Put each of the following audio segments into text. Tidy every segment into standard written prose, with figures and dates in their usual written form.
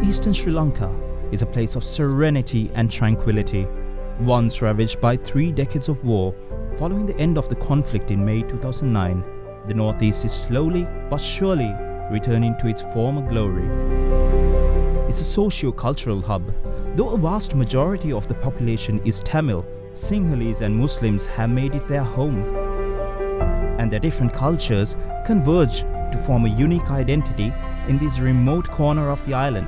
northeastern Sri Lanka is a place of serenity and tranquility, once ravaged by 3 decades of war. Following the end of the conflict in May 2009, the northeast is slowly but surely returning to its former glory. It's a socio-cultural hub. Though a vast majority of the population is Tamil, Sinhalese and Muslims have made it their home, and their different cultures converge to form a unique identity in this remote corner of the island.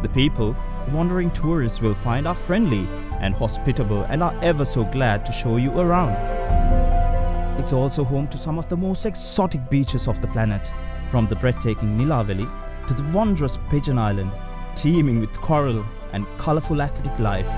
The people the wandering tourists will find are friendly and hospitable and are ever so glad to show you around. It's also home to some of the most exotic beaches of the planet, from the breathtaking Nilaveli to the wondrous Pigeon Island, teeming with coral and colourful aquatic life.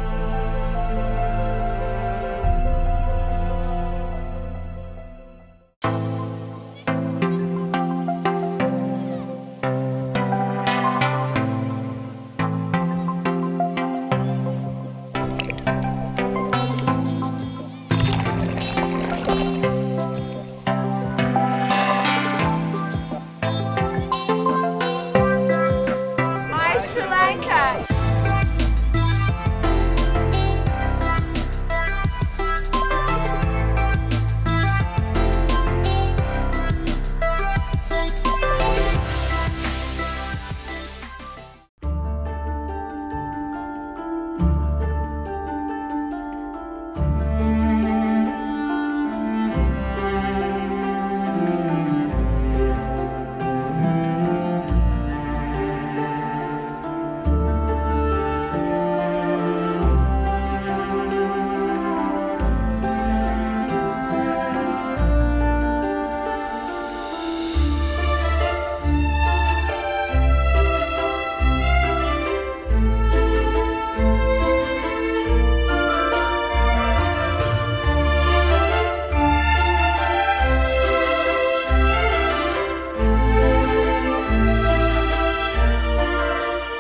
Sri Lanka.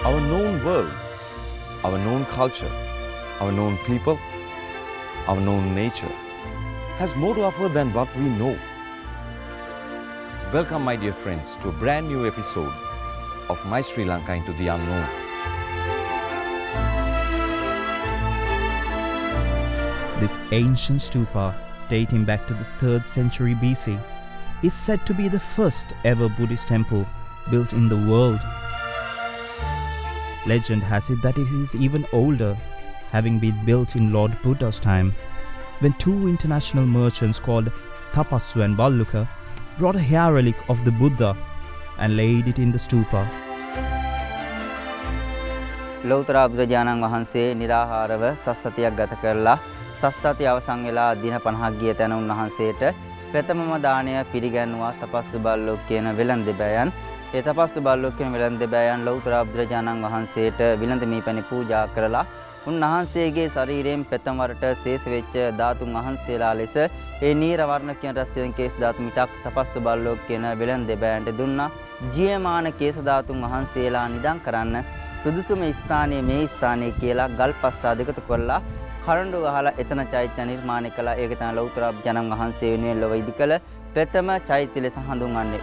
Our known world, our known culture, our known people, our known nature has more to offer than what we know. Welcome, my dear friends, to a brand new episode of My Sri Lanka into the Unknown. This ancient stupa, dating back to the 3rd century BC, is said to be the first ever Buddhist temple built in the world. Legend has it that it is even older, having been built in Lord Buddha's time, when 2 international merchants called Tapassu and Balluka brought a hair relic of the Buddha and laid it in the stupa. ලෞතර බුදුජානන් වහන්සේ නිරාහාරව සස්සතියක් ගත කරලා සස්සතිය අවසන් වෙලා දින 50ක් ගිය තැන උන්වහන්සේට ප්‍රථමම දාණය පිළිගන්නවා තපස්සු බල්ලෝ කියන වෙළඳ ඒ තපස්සු බල්ලෝ කියන වෙළඳ ලෞතර බුදුජානන් වහන්සේට විලඳ මීපැණි පූජා කරලා උන්වහන්සේගේ ශරීරයෙන් ප්‍රථම වරට ශේෂ වෙච්ච ධාතුන් වහන්සේලා ලෙස ඒ නීර වර්ණ කියන රසයෙන් කේස් ධාතු මිටක් තපස්සු බල්ලෝ කියන වෙළඳ දුන්නා. ජීවමාන කේස ධාතුන් වහන්සේලා නිදන් කරන්න සුදුසුම ස්ථානයේ මේ ස්ථානයේ කියලා ගල්පස් සාධකතු කරලා කරඬු ගහලා එතන චෛත්‍ය නිර්මාණය කළා. ඒක තමයි ලෞතර බුදුජානන් වහන්සේ වෙනුවෙන් ලොව ඉදිකල ප්‍රථම චෛත්‍ය ලෙස හඳුන්වන්නේ.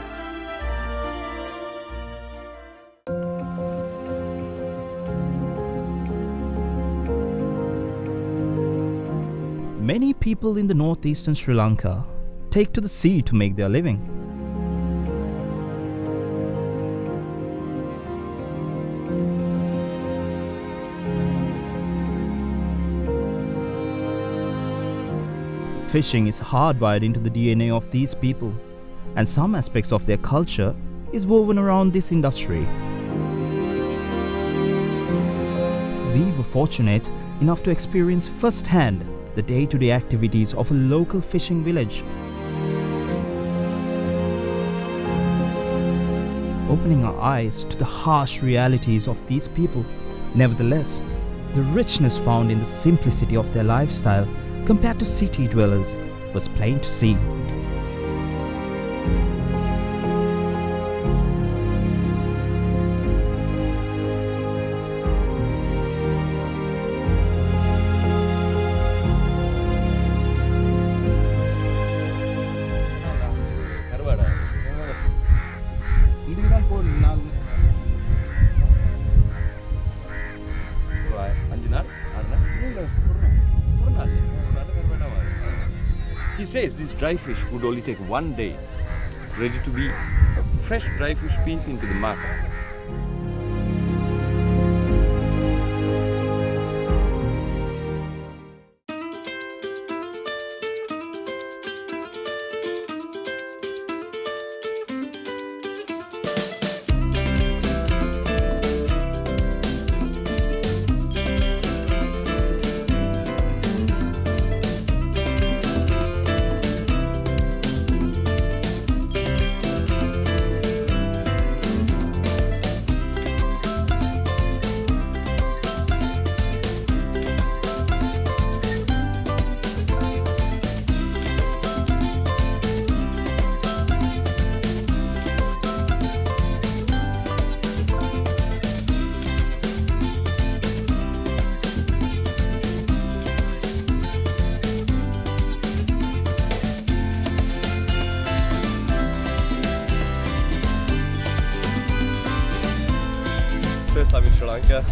Many people in the northeastern Sri Lanka take to the sea to make their living. Fishing is hardwired into the DNA of these people, and some aspects of their culture is woven around this industry. We were fortunate enough to experience firsthand the day-to-day activities of a local fishing village, opening our eyes to the harsh realities of these people. Nevertheless, the richness found in the simplicity of their lifestyle compared to city dwellers was plain to see. He says this dry fish would only take 1 day, ready to be a fresh dry fish piece into the mud. First time in Sri Lanka,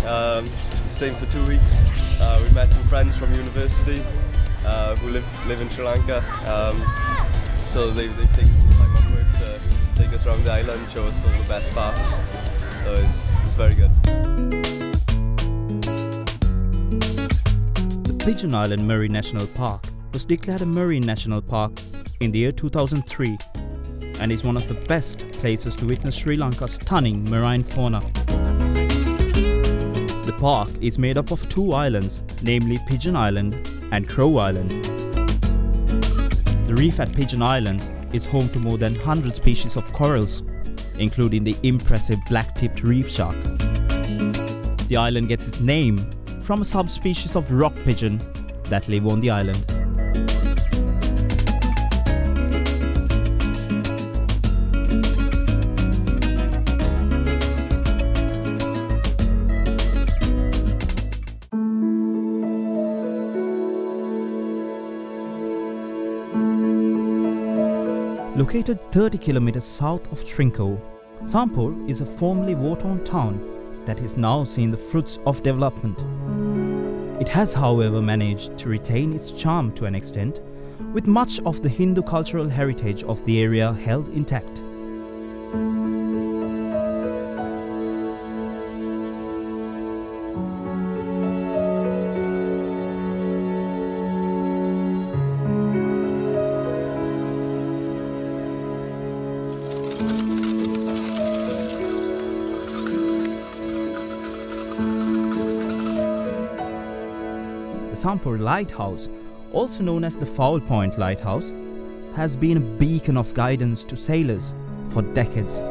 staying for 2 weeks. We met some friends from university who live in Sri Lanka, so they've taken some time off work to take us around the island, show us all the best parts, so it's very good. The Pigeon Island Marine National Park was declared a Marine National Park in the year 2003 and is one of the best places to witness Sri Lanka's stunning marine fauna. The park is made up of 2 islands, namely Pigeon Island and Crow Island. The reef at Pigeon Island is home to more than 100 species of corals, including the impressive black-tipped reef shark. The island gets its name from a subspecies of rock pigeon that live on the island. Located 30 kilometers south of Trinco, Sampur is a formerly war-torn town that is now seeing the fruits of development. It has, however, managed to retain its charm to an extent, with much of the Hindu cultural heritage of the area held intact. The Sampur Lighthouse, also known as the Foul Point Lighthouse, has been a beacon of guidance to sailors for decades.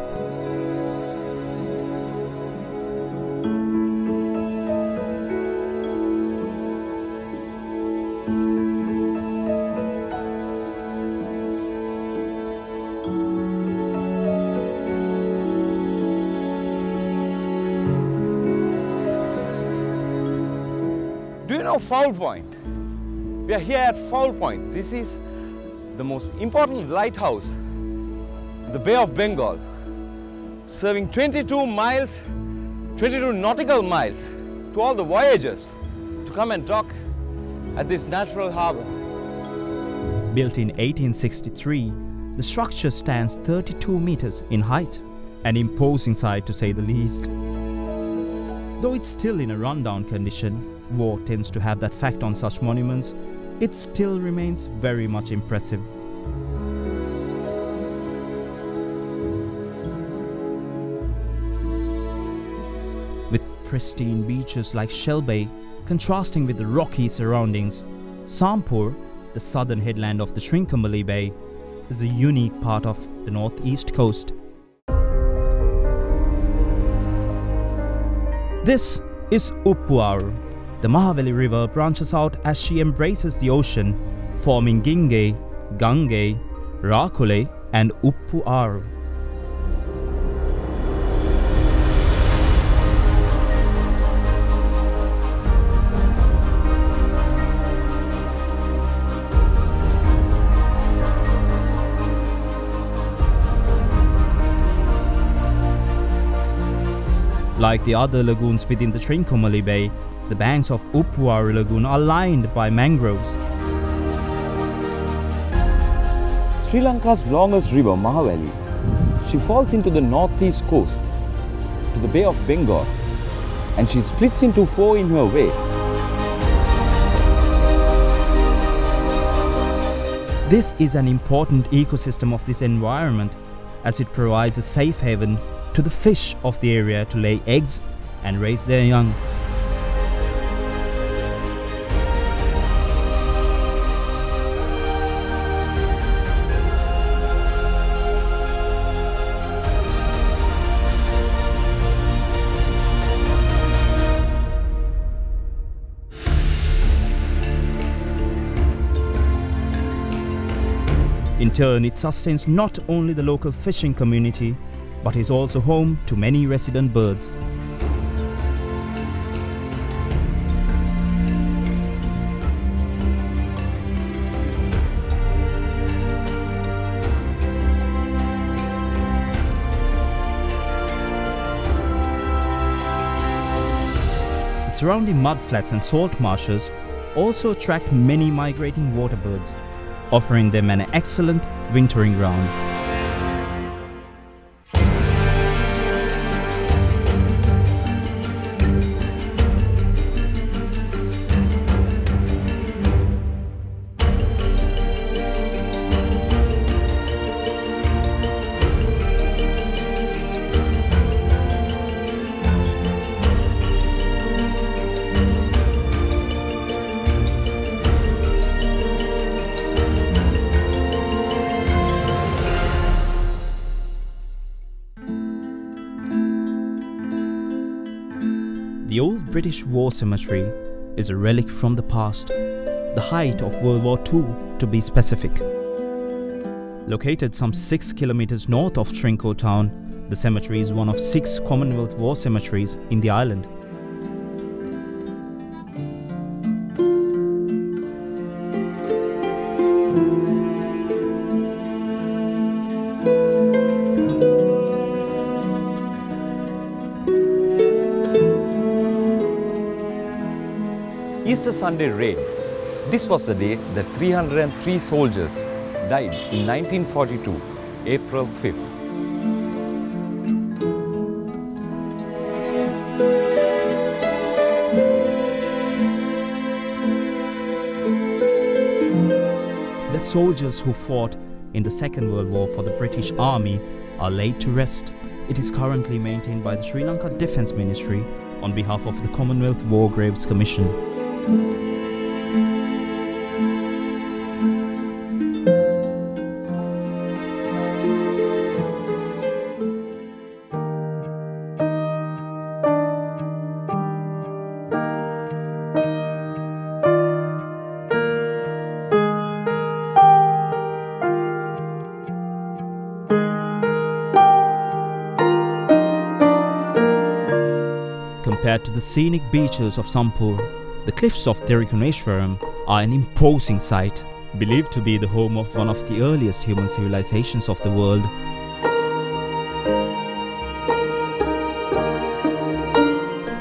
Do you know Foul Point? We are here at Foul Point. This is the most important lighthouse in the Bay of Bengal, serving 22 nautical miles to all the voyagers to come and dock at this natural harbor. Built in 1863, the structure stands 32 meters in height, an imposing sight to say the least. Though it's still in a rundown condition, war tends to have that fact on such monuments, it still remains very much impressive. With pristine beaches like Shell Bay contrasting with the rocky surroundings, Sampur, the southern headland of the Trinco Bay, is a unique part of the northeast coast. This is Uppuaru. The Mahaveli River branches out as she embraces the ocean, forming Ginge, Gange, Rakule and Uppuaru. Like the other lagoons within the Trinco Bay, the banks of Uppuaru Lagoon are lined by mangroves. Sri Lanka's longest river, Mahavali, she falls into the northeast coast to the Bay of Bengal, and she splits into four in her way. This is an important ecosystem of this environment, as it provides a safe haven to the fish of the area to lay eggs and raise their young. In turn, it sustains not only the local fishing community, but is also home to many resident birds. The surrounding mudflats and salt marshes also attract many migrating water birds, offering them an excellent wintering ground. The old British War Cemetery is a relic from the past, the height of World War II to be specific. Located some 6 kilometers north of Trinco town, the cemetery is one of 6 Commonwealth War cemeteries in the island. Easter Sunday raid. This was the day that 303 soldiers died in 1942, April 5th. The soldiers who fought in the Second World War for the British Army are laid to rest. It is currently maintained by the Sri Lanka Defence Ministry on behalf of the Commonwealth War Graves Commission. Compared to the scenic beaches of Sampur, the cliffs of Trinco are an imposing sight, believed to be the home of one of the earliest human civilizations of the world.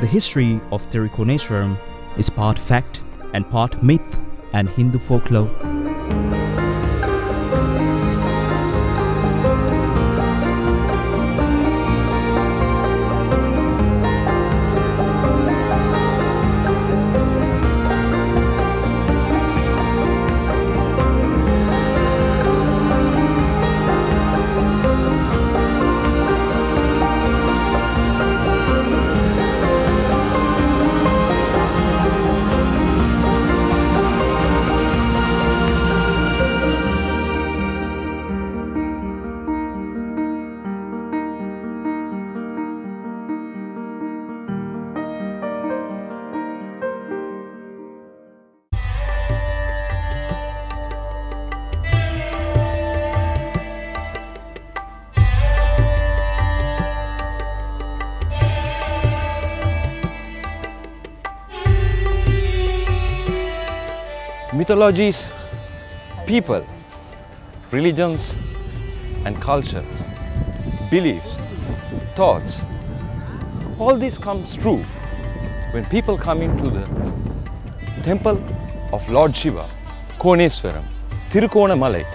The history of Trinco is part fact and part myth and Hindu folklore. Mythologies, people, religions and culture, beliefs, thoughts, all this comes true when people come into the temple of Lord Shiva, Koneswaram, Tirukonamalai.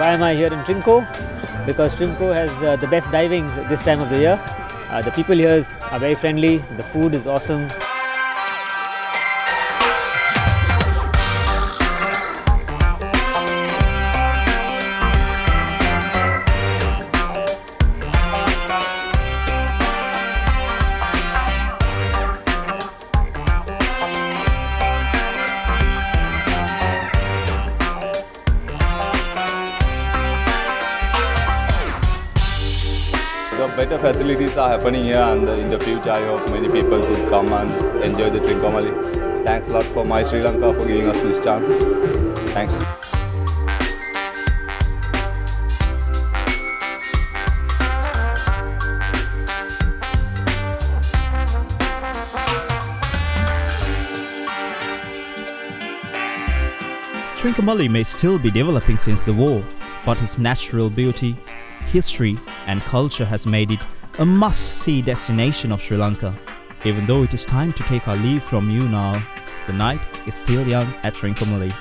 Why am I here in Trinco? Because Trinco has the best diving this time of the year. The people here are very friendly, the food is awesome. The better facilities are happening here, and in the future I hope many people could come and enjoy the Trinco. Thanks a lot for My Sri Lanka for giving us this chance. Thanks. Trincomalee may still be developing since the war, but its natural beauty, history and culture has made it a must-see destination of Sri Lanka. Even though it is time to take our leave from you now, the night is still young at Trincomalee.